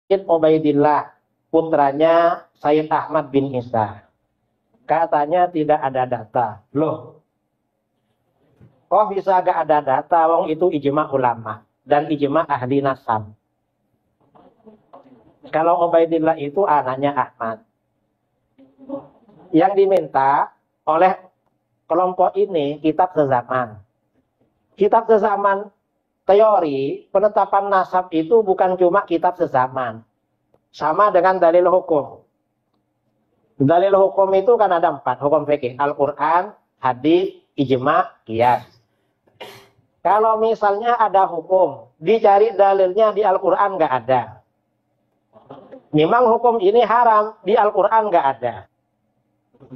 Ubaidillah, putranya Sayyid Ahmad bin Isa. Katanya tidak ada data. Loh, kok bisa gak ada data? Wong itu ijma ulama dan ijma ahli nasab. Kalau Ubaidillah itu anaknya Ahmad. Yang diminta oleh kelompok ini kitab sezaman. Kitab sezaman, teori penetapan nasab itu bukan cuma kitab sezaman. Sama dengan dalil hukum. Dalil hukum itu kan ada 4 hukum fikih: Al-Quran, hadis, ijma, qiyas. Kalau misalnya ada hukum, dicari dalilnya di Al-Quran nggak ada. Memang hukum ini haram, di Al-Quran nggak ada.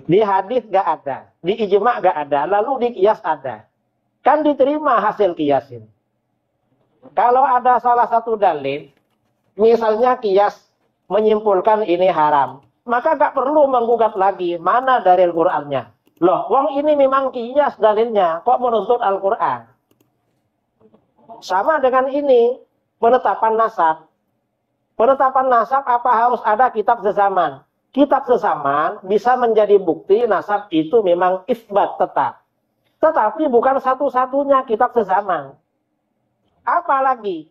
Di hadis nggak ada. Di ijma nggak ada. Lalu di qiyas ada. Kan diterima hasil qiyasin. Kalau ada salah satu dalil, misalnya qiyas menyimpulkan ini haram, maka nggak perlu menggugat lagi mana dalil Qur'annya. Loh, wong ini memang qiyas dalilnya, kok menuntut Al-Quran? Sama dengan ini, penetapan nasab. Penetapan nasab apa harus ada kitab sezaman? Kitab sezaman bisa menjadi bukti nasab itu memang isbat tetap. Tetapi bukan satu-satunya kitab sezaman. Apalagi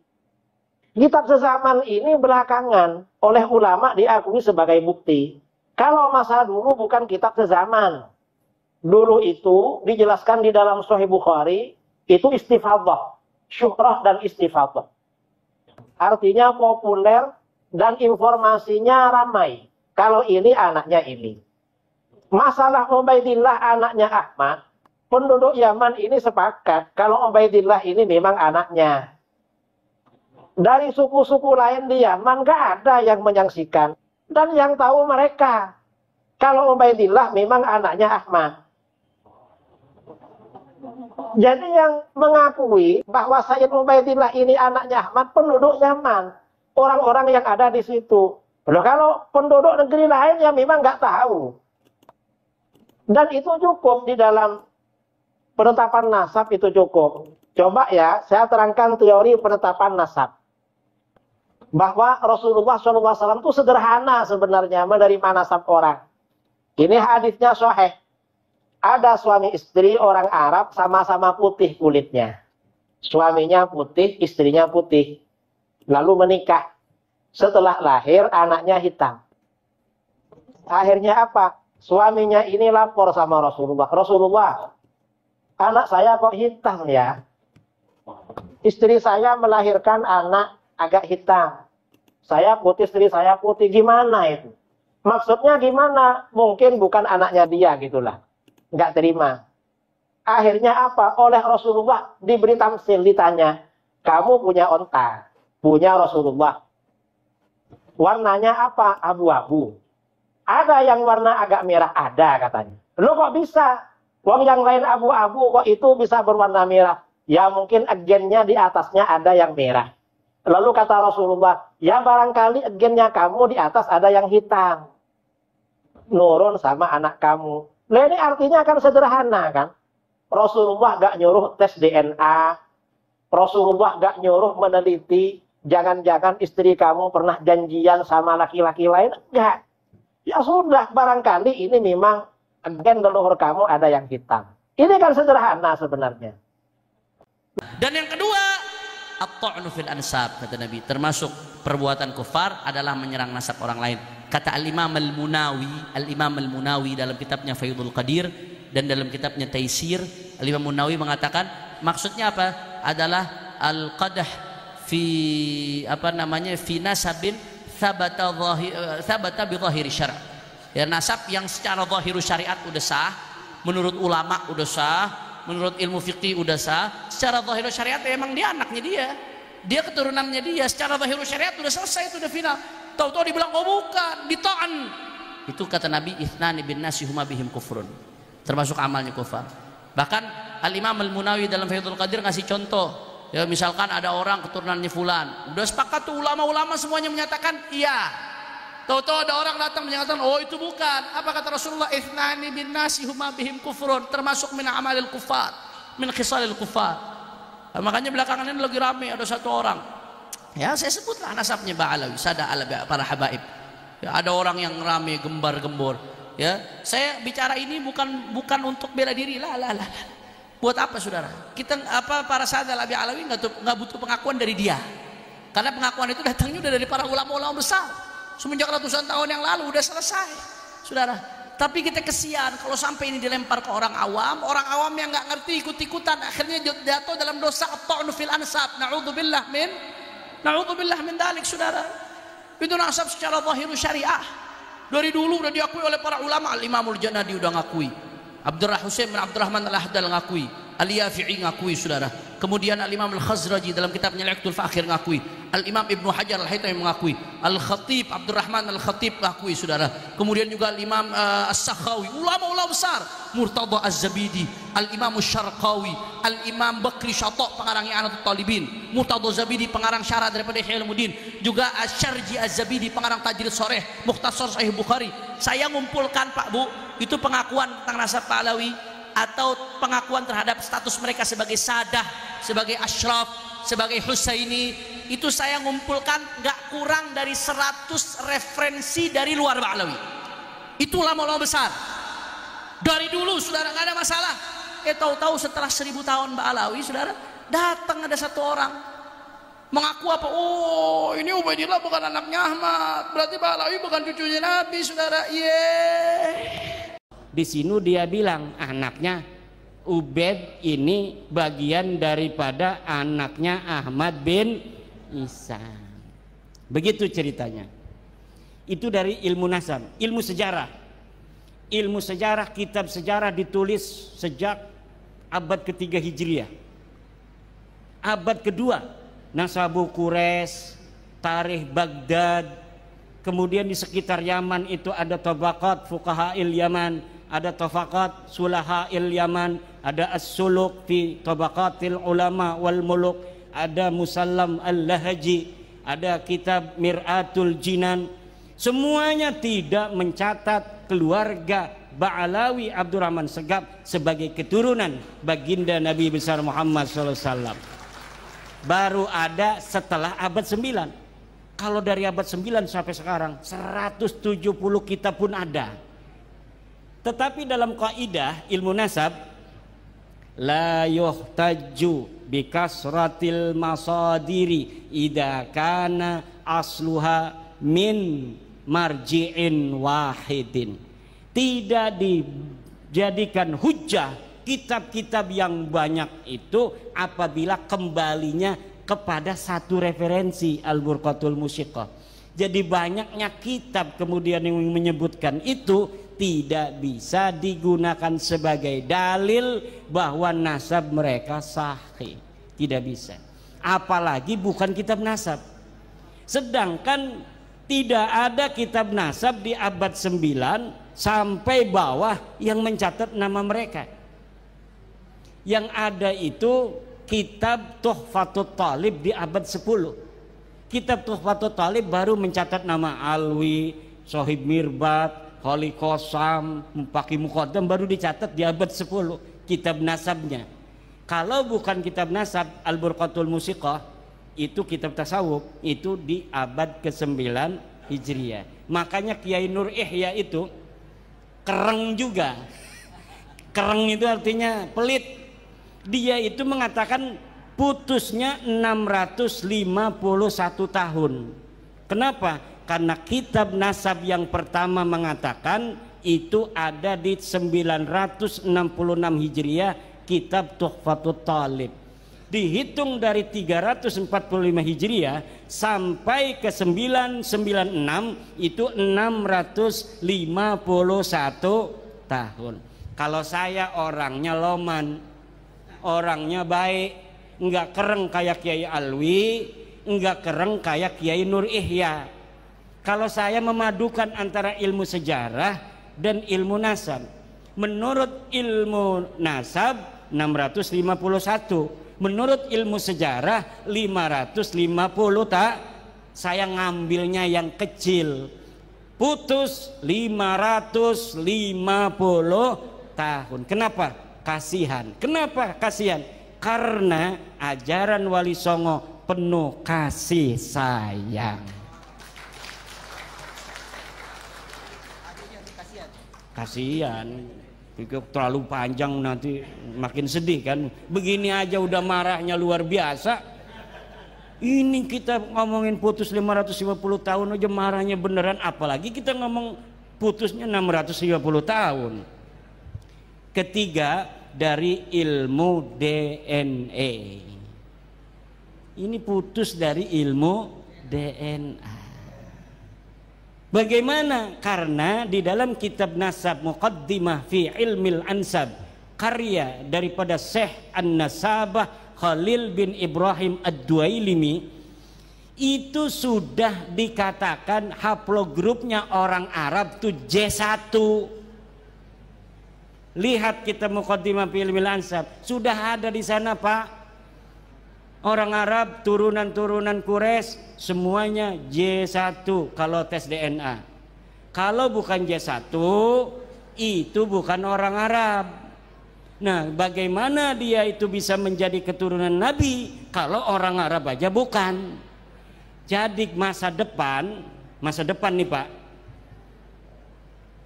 kitab sezaman ini belakangan oleh ulama diakui sebagai bukti. Kalau masa dulu bukan kitab sezaman. Dulu itu dijelaskan di dalam Sahih Bukhari, itu istifadhah, syuhrah dan istifadhah. Artinya populer dan informasinya ramai. Kalau ini anaknya ini. Masalah Ubaidillah anaknya Ahmad, penduduk Yaman ini sepakat kalau Ubaidillah ini memang anaknya. Dari suku-suku lain di Yaman gak ada yang menyaksikan. Dan yang tahu mereka. Kalau Ubaidillah memang anaknya Ahmad. Jadi yang mengakui bahwa Sayyid Ubaidillah ini anaknya Ahmad, penduduk Yaman. Orang-orang yang ada di situ. Loh, kalau penduduk negeri lain ya memang nggak tahu. Dan itu cukup di dalam penetapan nasab, itu cukup. Coba ya, saya terangkan teori penetapan nasab. Bahwa Rasulullah SAW itu sederhana sebenarnya menerima nasab orang. Ini hadisnya sahih. Ada suami istri orang Arab sama-sama putih kulitnya. Suaminya putih, istrinya putih. Lalu menikah. Setelah lahir anaknya hitam. Akhirnya apa? Suaminya ini lapor sama Rasulullah. Rasulullah, anak saya kok hitam ya? Istri saya melahirkan anak agak hitam. Saya putih, istri saya putih. Gimana itu? Maksudnya gimana? Mungkin bukan anaknya dia gitulah. Nggak terima. Akhirnya apa? Oleh Rasulullah diberi tamsil, ditanya. Kamu punya onta. Punya Rasulullah. Warnanya apa? Abu-abu. Ada yang warna agak merah? Ada katanya. Lo kok bisa? Wong yang lain abu-abu kok itu bisa berwarna merah? Ya mungkin agennya di atasnya ada yang merah. Lalu kata Rasulullah, ya barangkali agennya kamu di atas ada yang hitam. Nurun sama anak kamu. Nah ini artinya kan sederhana kan. Rasulullah gak nyuruh tes DNA. Rasulullah gak nyuruh meneliti. Jangan-jangan istri kamu pernah janjian sama laki-laki lain. Enggak. Ya sudah, barangkali ini memang agen leluhur kamu ada yang hitam. Ini kan sederhana sebenarnya. Dan yang kedua, at-ta'nu fil ansab, kata Nabi, termasuk perbuatan kufar adalah menyerang nasab orang lain. Kata Al-Imam Al-Munawi dalam kitabnya Faidul Qadir dan dalam kitabnya Taisir, Al-Imam Munawi mengatakan maksudnya apa? Adalah al-qadah fi fi nasabin thabata bi zahiri syara'. Ya, nasab yang secara zahir syariat udah sah, menurut ulama udah sah, menurut ilmu fikih udah sah, secara zahir syariat ya emang dia anaknya dia keturunannya dia, secara zahir syariat udah selesai, itu udah final. Tahu-tahu dibilang oh bukan, dita'an. Itu kata Nabi, ithnani bin nasi huma bihim kufrun. Termasuk amalnya kufar. Bahkan Al-Imam Al-Munawi dalam Faidul Qadir ngasih contoh. Ya misalkan ada orang keturunannya fulan, udah sepakat tuh ulama-ulama semuanya menyatakan iya. Tahu-tahu ada orang datang menyatakan oh itu bukan. Apa kata Rasulullah? Ithnani bin nasi huma bihim kufrun, termasuk min amalil kufar, min khisalil kufar. Nah, makanya belakangan ini lagi rame ada satu orang Ya, saya sebutlah nasabnya Ba'alawi, sada ala para habaib. Ya, ada orang yang rame gembar-gembor. Ya, saya bicara ini bukan untuk bela diri, lah. Buat apa saudara? Kita para sada ala Ba'alawi nggak butuh pengakuan dari dia. Karena pengakuan itu datangnya udah dari para ulama-ulama besar. Semenjak ratusan tahun yang lalu udah selesai, saudara. Tapi kita kesian kalau sampai ini dilempar ke orang awam yang nggak ngerti ikut-ikutan, akhirnya jatuh dalam dosa at-ta'nu fil ansab. Na'udzubillah min dalik, saudara. Itu nasab secara zahiru syariah. Dari dulu udah diakui oleh para ulama. Al-Imamul Janadi udah ngakui, Husain bin Abdurrahman Al-Ahdal ngakui, Al-Yafi'i ngakui, saudara. Kemudian Al-Imam Al-Khazraji dalam kitabnya Liqtul Fakhir ngakui, Al-Imam Ibnu Hajar Al-Haytami mengakui, Al-Khatib Abdurrahman Al-Khatib ngakui, saudara. Kemudian juga Al-Imam As-Sakhawi, ulama-ulama besar, Murtada Az-Zabidi, Al-Imam Asy-Syarqawi, Al-Imam Bakri Syata' pengarang I'anatul Talibin, Murtada Az-Zabidi pengarang syarah daripada Ihya Ulumuddin, juga Asy-Syarji Az-Zabidi pengarang Tajrid Shoreh Mukhtasar Sahih Bukhari. Saya ngumpulkan Pak Bu, itu pengakuan tentang nasab Ba'alawi atau pengakuan terhadap status mereka sebagai sadah, sebagai asyraf, sebagai husaini. Itu saya ngumpulkan nggak kurang dari 100 referensi dari luar Ba'alawi. Itu ulama-ulama besar dari dulu, saudara, nggak ada masalah. Tahu-tahu setelah 1000 tahun Ba'alawi, saudara, datang ada satu orang mengaku apa? Oh, ini Ubaidillah bukan anaknya Ahmad, berarti Ba'alawi bukan cucunya Nabi, saudara. Di sini dia bilang anaknya Ubaid ini bagian daripada anaknya Ahmad bin Isa. Begitu ceritanya. Itu dari ilmu nasab, ilmu sejarah. Ilmu sejarah, kitab sejarah ditulis sejak abad ketiga Hijriah. Abad kedua, Nasabu Quraisy, Tarikh Baghdad. Kemudian di sekitar Yaman itu ada Tabaqat Fuqaha'il Yaman, ada Tafaqat Sulaha'il Yaman, ada As-Suluk fi Tabaqatil Ulama wal Muluk, ada Musallam Al-Lahaji, ada kitab Mir'atul Jinan. Semuanya tidak mencatat keluarga Ba'alawi Abdurrahman Segaf sebagai keturunan baginda Nabi besar Muhammad SAW. Baru ada setelah abad 9. Kalau dari abad 9 sampai sekarang 170 kitab pun ada. Tetapi dalam kaidah ilmu nasab, la yuhtaju bi kasratil masadiri idza kana asluha min marji'in wahidin. Tidak dijadikan hujjah kitab-kitab yang banyak itu apabila kembalinya kepada satu referensi, Al-Burqatul Musyiqqah. Jadi banyaknya kitab kemudian yang menyebutkan itu tidak bisa digunakan sebagai dalil bahwa nasab mereka sahih. Tidak bisa. Apalagi bukan kitab nasab. Sedangkan tidak ada kitab nasab di abad 9 sampai bawah yang mencatat nama mereka. Yang ada itu kitab Tuhfatut Talib di abad 10. Kitab Tuhfatut Talib baru mencatat nama Alwi, Sohib Mirbat, Khali Qasam, Mupaki Muqaddam baru dicatat di abad 10 kitab nasabnya. Kalau bukan kitab nasab, Al-Burqatul Musyiqqah itu kitab tasawuf, itu di abad ke-9 Hijriah. Makanya Kiai Nur Ihya itu kereng juga. Kereng itu artinya pelit. Dia itu mengatakan putusnya 651 tahun. Kenapa? Karena kitab nasab yang pertama mengatakan itu ada di 966 Hijriah, kitab Tuhfatut Talib. Dihitung dari 345 Hijriah sampai ke 996 itu 651 tahun. Kalau saya orangnya loman, orangnya baik, enggak kereng kayak Kiai Alwi, enggak kereng kayak Kiai Nur Ihya. Kalau saya memadukan antara ilmu sejarah dan ilmu nasab, menurut ilmu nasab 651, menurut ilmu sejarah 550 tak. Saya ngambilnya yang kecil, putus 550 tahun. Kenapa? Kasihan. Kenapa kasihan? Karena ajaran Wali Songo penuh kasih sayang. Kasihan, terlalu panjang nanti makin sedih kan. Begini aja udah marahnya luar biasa. Ini kita ngomongin putus 550 tahun aja marahnya beneran, apalagi kita ngomong putusnya 650 tahun. Ketiga, dari ilmu DNA. Ini putus dari ilmu DNA. Bagaimana? Karena di dalam kitab Nasab Muqaddimah fi Ilmil Ansab, karya daripada Syekh An-Nasabah Khalil bin Ibrahim Ad-Duailimi, itu sudah dikatakan haplogrupnya orang Arab itu J1. Lihat kitab Muqaddimah fi Ilmil Ansab, sudah ada di sana Pak. Orang Arab, turunan-turunan Quraisy semuanya J1 kalau tes DNA. Kalau bukan J1, itu bukan orang Arab. Nah, bagaimana dia itu bisa menjadi keturunan Nabi kalau orang Arab aja bukan? Jadi masa depan nih Pak,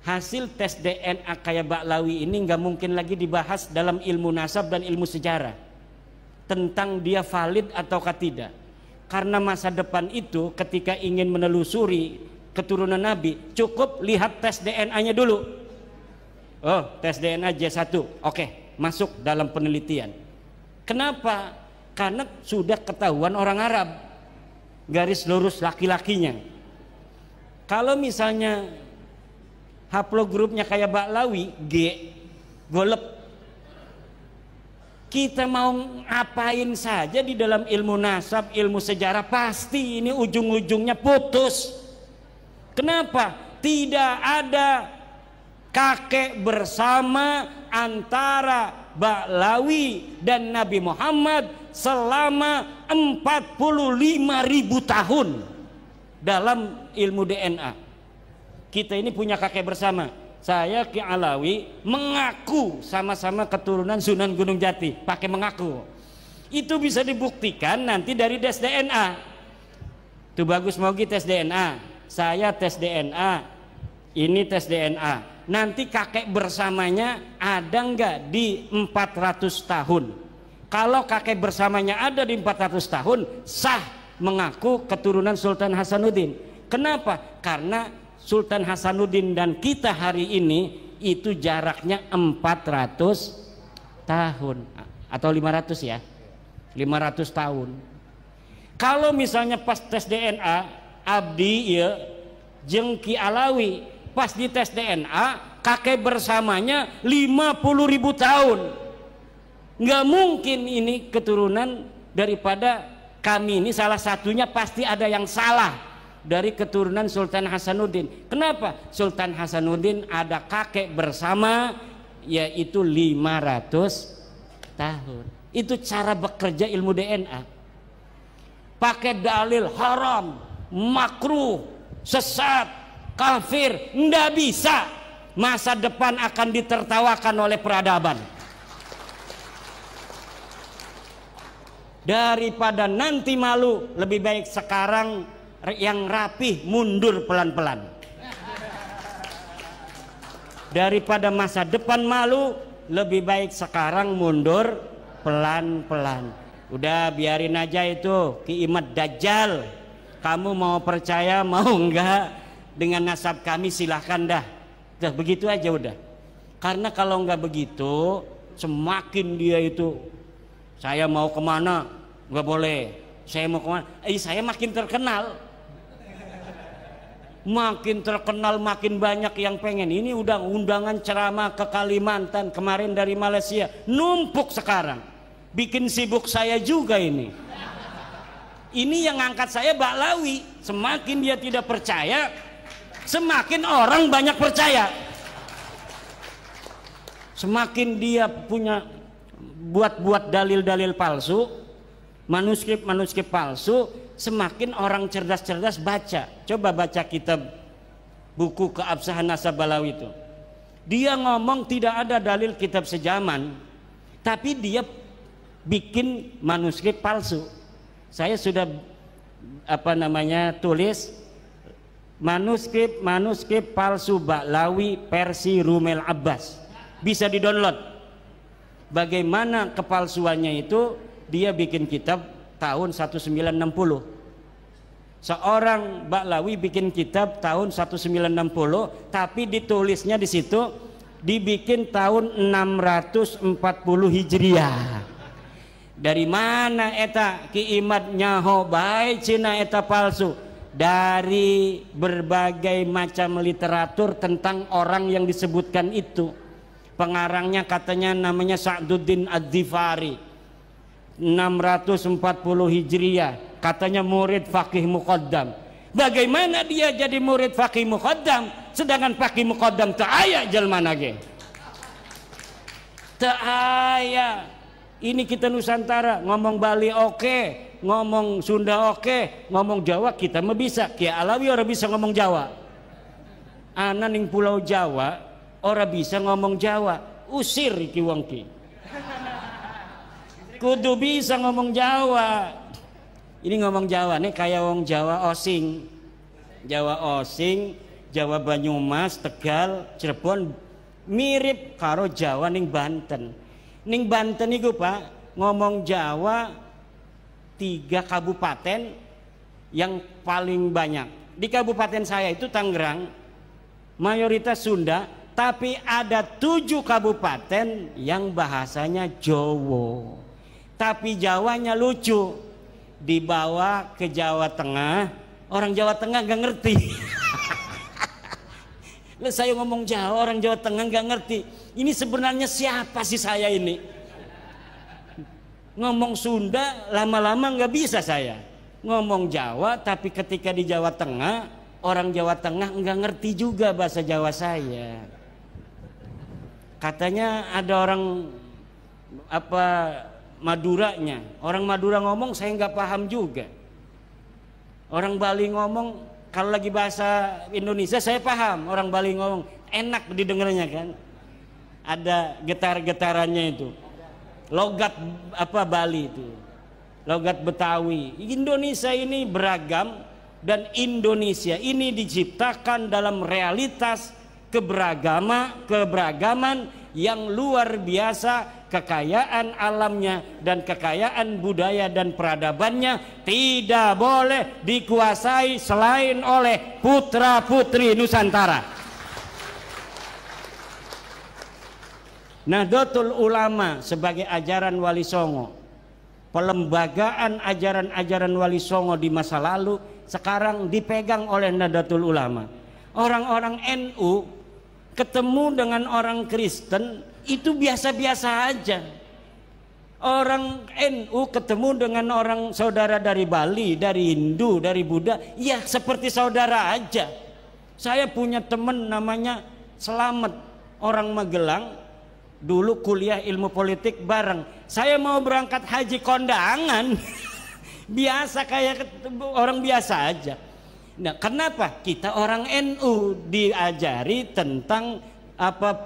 hasil tes DNA kayak Ba'lawi ini nggak mungkin lagi dibahas dalam ilmu nasab dan ilmu sejarah tentang dia valid ataukah tidak. Karena masa depan itu ketika ingin menelusuri keturunan Nabi, cukup lihat tes DNA-nya dulu. Oh, tes DNA J1, oke, masuk dalam penelitian. Kenapa? Karena sudah ketahuan orang Arab, garis lurus laki-lakinya. Kalau misalnya haplogrupnya kayak Ba'lawi, G, golep. Kita mau ngapain saja di dalam ilmu nasab, ilmu sejarah, pasti ini ujung-ujungnya putus. Kenapa? Tidak ada kakek bersama antara Ba'lawi dan Nabi Muhammad selama 45.000 tahun dalam ilmu DNA. Kita ini punya kakek bersama. Saya Ki Alawi mengaku sama-sama keturunan Sunan Gunung Jati, pakai mengaku. Itu bisa dibuktikan nanti dari tes DNA. Tuh bagus Mogi tes DNA, saya tes DNA, ini tes DNA. Nanti kakek bersamanya ada nggak di 400 tahun? Kalau kakek bersamanya ada di 400 tahun, sah mengaku keturunan Sultan Hasanuddin. Kenapa? Karena Sultan Hasanuddin dan kita hari ini itu jaraknya 400 tahun atau 500 ya, 500 tahun. Kalau misalnya pas tes DNA Abdi ya jeung Ki Alawi pas di tes DNA kakek bersamanya 50.000 tahun, nggak mungkin ini keturunan daripada kami ini. Salah satunya pasti ada yang salah dari keturunan Sultan Hasanuddin. Kenapa? Sultan Hasanuddin ada kakek bersama yaitu 500 tahun. Itu cara bekerja ilmu DNA. Pakai dalil haram, makruh, sesat, kafir, nggak bisa. Masa depan akan ditertawakan oleh peradaban. Daripada nanti malu, lebih baik sekarang yang rapih mundur pelan-pelan. Daripada masa depan malu, lebih baik sekarang mundur pelan-pelan. Udah biarin aja itu Ki Imad Dajjal. Kamu mau percaya mau enggak dengan nasab kami silahkan dah. Udah begitu aja udah. Karena kalau enggak begitu semakin dia itu saya mau kemana nggak boleh, saya mau kemana saya makin terkenal. Makin terkenal, makin banyak yang pengen. Ini udah undangan ceramah ke Kalimantan kemarin dari Malaysia, numpuk sekarang. Bikin sibuk saya juga ini. Ini yang angkat saya Ba'lawi. Semakin dia tidak percaya, semakin orang banyak percaya. Semakin dia punya buat-buat dalil-dalil palsu, manuskrip-manuskrip palsu, semakin orang cerdas-cerdas baca. Coba baca kitab buku Keabsahan Nasab Ba'lawi itu. Dia ngomong tidak ada dalil kitab sejaman, tapi dia bikin manuskrip palsu. Saya sudah tulis manuskrip palsu Ba'lawi versi Rumel Abbas, bisa di-download. Bagaimana kepalsuannya itu? Dia bikin kitab tahun 1960. Seorang Ba'lawi bikin kitab tahun 1960, tapi ditulisnya di situ dibikin tahun 640 Hijriah. Dari mana eta Ki Imad nyaho bae Cina eta palsu? Dari berbagai macam literatur tentang orang yang disebutkan itu. Pengarangnya katanya namanya Sa'duddin Ad-Dhifari, 640 Hijriah, katanya murid Faqih Muqaddam. Bagaimana dia jadi murid Faqih Muqaddam sedangkan Faqih Muqaddam teu aya jelmana ge? Teu aya. Ini kita Nusantara, ngomong Bali oke, ngomong Sunda oke, ngomong Jawa kita mah bisa. Kia Alawi orang bisa ngomong Jawa. Ana ning Pulau Jawa orang bisa ngomong Jawa. Usir iki wong ki. Kudu bisa ngomong Jawa. Ini ngomong Jawa nih kayak wong Jawa Osing. Jawa Osing, Jawa Banyumas, Tegal, Cirebon mirip karo Jawa ning Banten. Ning Banten itu Pak ngomong Jawa 3 kabupaten yang paling banyak. Di kabupaten saya itu Tangerang mayoritas Sunda, tapi ada 7 kabupaten yang bahasanya Jawa. Tapi Jawanya lucu. Dibawa ke Jawa Tengah, orang Jawa Tengah gak ngerti. Saya ngomong Jawa, orang Jawa Tengah gak ngerti. Ini sebenarnya siapa sih saya ini? Ngomong Sunda lama-lama nggak bisa saya. Ngomong Jawa, tapi ketika di Jawa Tengah, orang Jawa Tengah nggak ngerti juga bahasa Jawa saya. Katanya ada orang Maduranya, orang Madura ngomong saya nggak paham juga. Orang Bali ngomong kalau lagi bahasa Indonesia saya paham. Orang Bali ngomong enak didengarnya kan. Ada getar-getarannya itu. Logat Bali itu. Logat Betawi. Indonesia ini beragam dan Indonesia ini diciptakan dalam realitas keberagaman yang luar biasa, kekayaan alamnya dan kekayaan budaya dan peradabannya tidak boleh dikuasai selain oleh putra-putri Nusantara. Nahdlatul Ulama sebagai ajaran Wali Songo, pelembagaan ajaran-ajaran Wali Songo di masa lalu sekarang dipegang oleh Nahdlatul Ulama. Orang-orang NU ketemu dengan orang Kristen itu biasa-biasa aja. Orang NU ketemu dengan orang saudara dari Bali, dari Hindu, dari Buddha, ya seperti saudara aja. Saya punya teman namanya Selamat, orang Magelang. Dulu kuliah ilmu politik bareng. Saya mau berangkat haji kondangan. Biasa kayak orang biasa aja. Nah, kenapa? Kita orang NU diajari tentang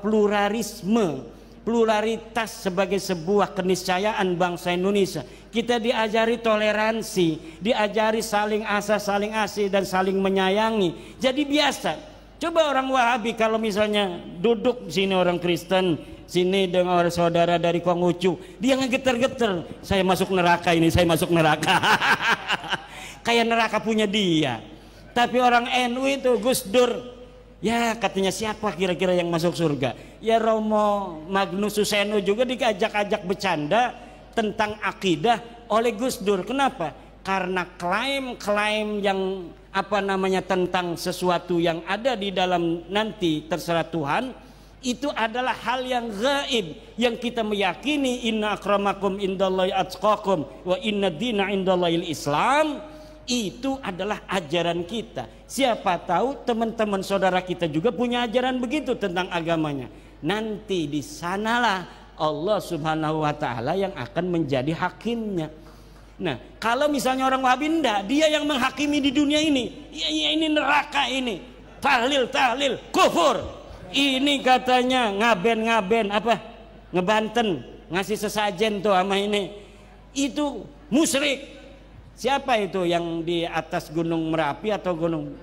pluralisme, pluralitas sebagai sebuah keniscayaan bangsa Indonesia. Kita diajari toleransi, diajari saling asa, saling asih dan saling menyayangi. Jadi biasa. Coba orang Wahabi kalau misalnya duduk sini orang Kristen, sini dengan orang saudara dari Konghucu, dia ngegeter-geter, saya masuk neraka ini, saya masuk neraka. Kayak neraka punya dia. Tapi orang NU itu Gus Dur, ya katanya siapa kira-kira yang masuk surga? Ya Romo Magnus Suseno juga diajak-ajak bercanda tentang akidah oleh Gus Dur. Kenapa? Karena klaim-klaim yang tentang sesuatu yang ada di dalam nanti terserah Tuhan, itu adalah hal yang gaib yang kita meyakini. Inna akramakum indallahi atqakum wa inna dina indallahil Islam. Itu adalah ajaran kita. Siapa tahu teman-teman saudara kita juga punya ajaran begitu tentang agamanya. Nanti di sanalah Allah Subhanahu wa taala yang akan menjadi hakimnya. Nah, kalau misalnya orang Wahabi enggak, dia yang menghakimi di dunia ini. Ya, ini neraka ini. Tahlil, kufur. Ini katanya ngaben ngebanten, ngasih sesajen tuh sama ini. Itu musyrik. Siapa itu yang di atas Gunung Merapi atau Gunung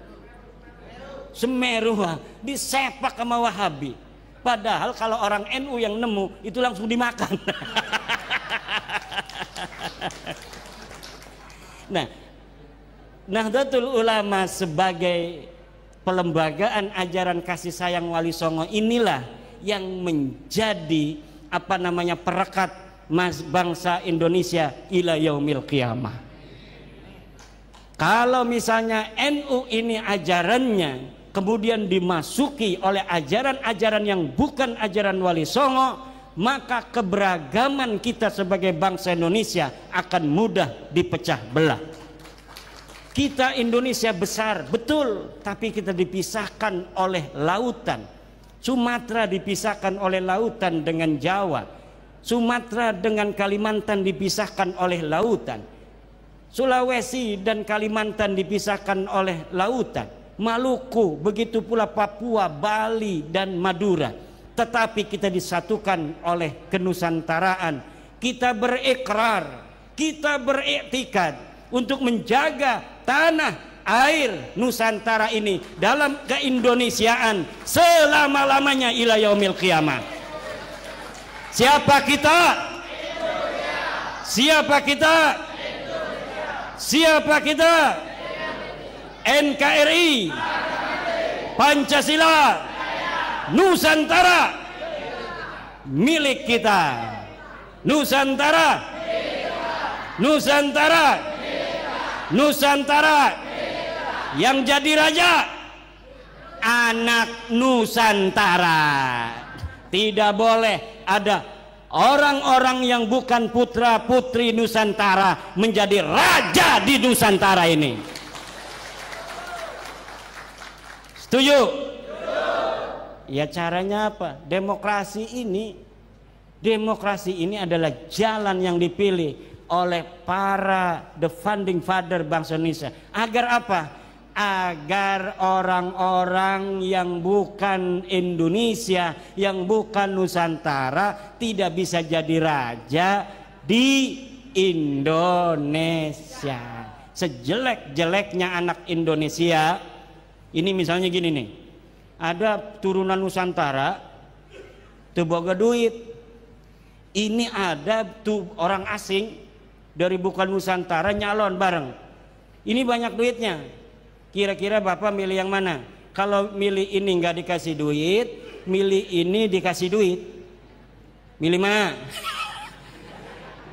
Semeru disepak sama Wahabi? Padahal kalau orang NU yang nemu itu langsung dimakan. Nah, Nahdlatul Ulama sebagai pelembagaan ajaran kasih sayang Wali Songo inilah yang menjadi perekat bangsa Indonesia ila yaumil qiyamah. Kalau misalnya NU ini ajarannya kemudian dimasuki oleh ajaran-ajaran yang bukan ajaran Wali Songo, maka keberagaman kita sebagai bangsa Indonesia akan mudah dipecah belah. Kita Indonesia besar, betul, tapi kita dipisahkan oleh lautan. Sumatera dipisahkan oleh lautan dengan Jawa. Sumatera dengan Kalimantan dipisahkan oleh lautan. Sulawesi dan Kalimantan dipisahkan oleh lautan. Maluku, begitu pula Papua, Bali dan Madura. Tetapi kita disatukan oleh kenusantaraan. Kita berikrar, kita beriktikad untuk menjaga tanah air Nusantara ini dalam keindonesiaan selama-lamanya ila yaumil qiyamah. Siapa kita? Indonesia. Siapa kita? Indonesia. Siapa kita? NKRI, Pancasila, Nusantara milik kita. Nusantara, Nusantara, Nusantara. Yang jadi raja anak Nusantara. Tidak boleh ada orang-orang yang bukan putra putri Nusantara menjadi raja di Nusantara ini. Setuju? Ya caranya apa? Demokrasi ini adalah jalan yang dipilih oleh para the founding father bangsa Indonesia. Agar apa? Agar orang-orang yang bukan Indonesia, yang bukan Nusantara tidak bisa jadi raja di Indonesia. Sejelek-jeleknya anak Indonesia, ini misalnya gini nih, ada turunan Nusantara tuh boga duit, ini ada tuh orang asing dari bukan Nusantara nyalon bareng, ini banyak duitnya. Kira-kira Bapak milih yang mana? Kalau milih ini nggak dikasih duit, milih ini dikasih duit, milih mana?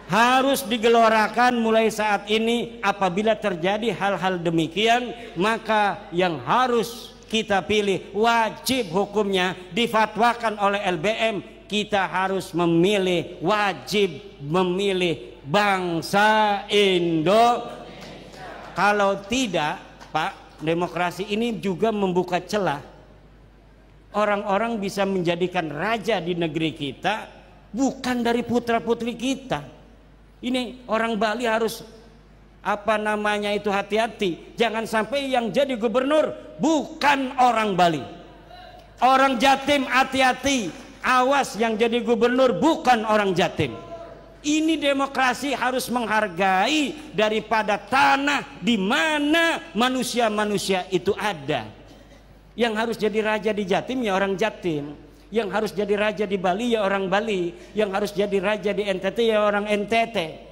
Harus digelorakan mulai saat ini. Apabila terjadi hal-hal demikian, maka yang harus kita pilih, wajib hukumnya difatwakan oleh LBM, kita harus memilih, wajib memilih bangsa Indonesia. Kalau tidak, Pak, demokrasi ini juga membuka celah orang-orang bisa menjadikan raja di negeri kita bukan dari putra putri kita. Ini orang Bali harus hati-hati, jangan sampai yang jadi gubernur bukan orang Bali. Orang Jatim hati-hati, awas yang jadi gubernur bukan orang Jatim. Ini demokrasi harus menghargai daripada tanah di mana manusia-manusia itu ada. Yang harus jadi raja di Jatim ya orang Jatim, yang harus jadi raja di Bali ya orang Bali, yang harus jadi raja di NTT ya orang NTT.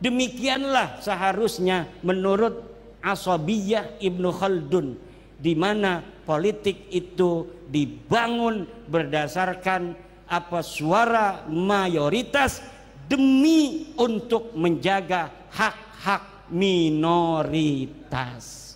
Demikianlah seharusnya menurut Ashabiyah Ibnu Khaldun, di mana politik itu dibangun berdasarkan suara mayoritas demi untuk menjaga hak-hak minoritas.